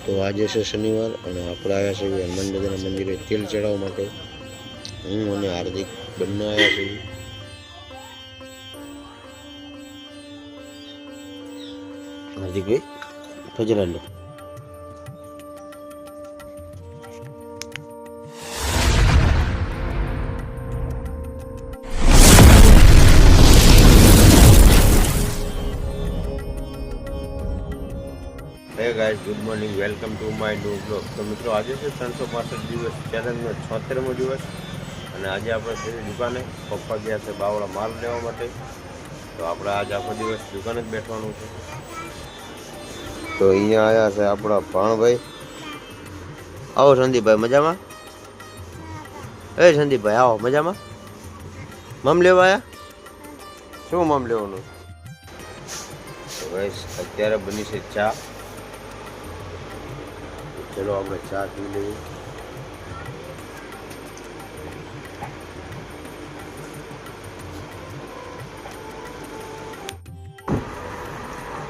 તો આજે છે શનિવાર અને આપણે આવ્યા છીએ હનુમાન દાદાના મંદિરે તેલ ચડાવવા માટે। હું અને હાર્દિક બંને આવ્યા છીએ। હાર્દિકભાઈ ફજરા લો। Hey guys, good morning, welcome to my new blog. તો મિત્રો, આજે છે 365 દિવસ ચેલેન્જનો 76મો દિવસ અને આજે આપણે છે દુકાને। પપ્પા ગયા છે બાવળા માલ લેવા માટે, તો આપણે આજે આખો દિવસ દુકાને જ બેઠવાનું છે। તો અહીંયા આવ્યા છે આપણા ભાણભાઈ। આવો સંદીપભાઈ, મજામાં? એ સંદીપભાઈ આવો, મજામાં? મમ લેવા આવ્યા? શું મમ લેવાનું? તો ગાઈસ, અત્યારે બની છે ચા। ચલો આપણે ચા પી લઈએ।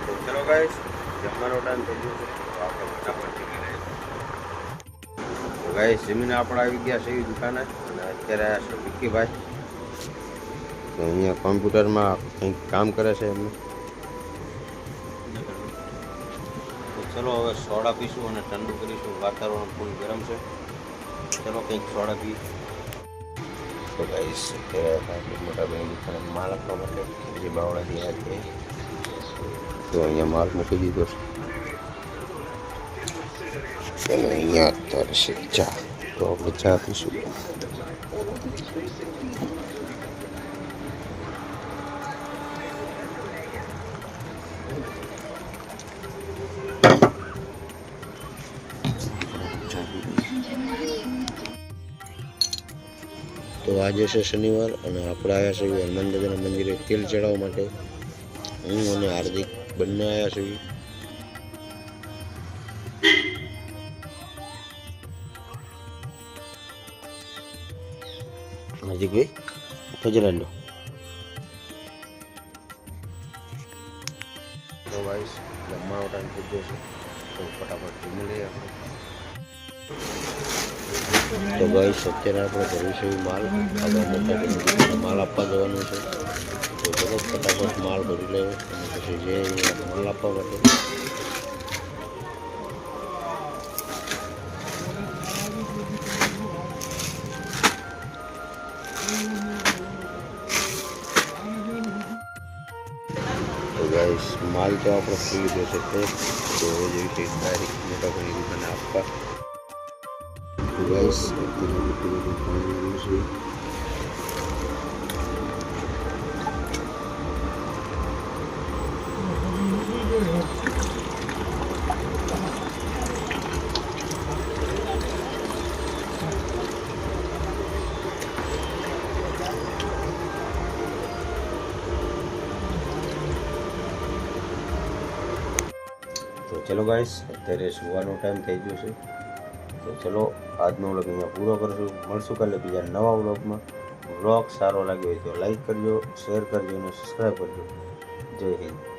તો ચલો ગાઈસ, જમવાનો ટાઈમ થઈ ગયો છે, તો આપણે ફટાફટ નીકળી લઈએ। તો ગાઈસ, જમીને આપણે આવી ગયા છે દુકાને અને અત્યારે આવ્યા છે વિક્કીભાઈ। તો અહીંયા કોમ્પ્યુટરમાં કંઈક કામ કરે છે એમને। ચલો હવે સોડા પીશું અને ઠંડુ કરીશું। વાતાવરણ ફૂલ ગરમ છે, ચલો કંઈક સોડા પી। તો ગાઈસ, મોટા ભાઈ દુકાને માલ આપવા માટે જે બાવળાથી આવ્યા છે, તો અહીંયા માલ મૂકી દીધો છે અને અહીંયા અત્યારે છે ચા, તો આપણે ચા પીશું। તો આજે છે શનિવાર અને આપણે આવ્યા છીએ હનુમાન દાદાના મંદિરે તેલ ચડાવવા માટે। હું અને હાર્દિક બંને આવ્યા છીએ। હાર્દિકભાઈ ફજરા લો। તો ગાઈસ, જમવાનો ટાઈમ થઈ ગયો છે, તો ફટાફટ જમી લઈએ આપણે। તો ગાઈસ, અત્યારે આપણે ભરીશું માલ, આપણે મોટા માલ આપવા જવાનું છે, તો ચલો ફટાફટ માલ ભરી લઈએ અને પછી જે માલ આપવા માટે। તો ગાઈસ, માલ તો આપણે ખુલી લીધો છે તે, તો હવે જેવી કંઈક ડાયરેક્ટ મોટા ભાઈની દુકાને આપવા। તો ગાઈસ, અત્યારે બધું પાણી છે। તો ચલો ગાઈસ, અત્યારે સુવાનો ટાઈમ થઈ ગયો છે, તો ચલો આજનો વ્લોગ અહીંયા પૂરો કરશું। મળશું કાલે બીજા નવા વ્લોગમાં। વ્લોગ સારો લાગ્યો હોય તો લાઈક કરજો, શેર કરજો અને સબસ્ક્રાઈબ કરજો। જય હિન્દ।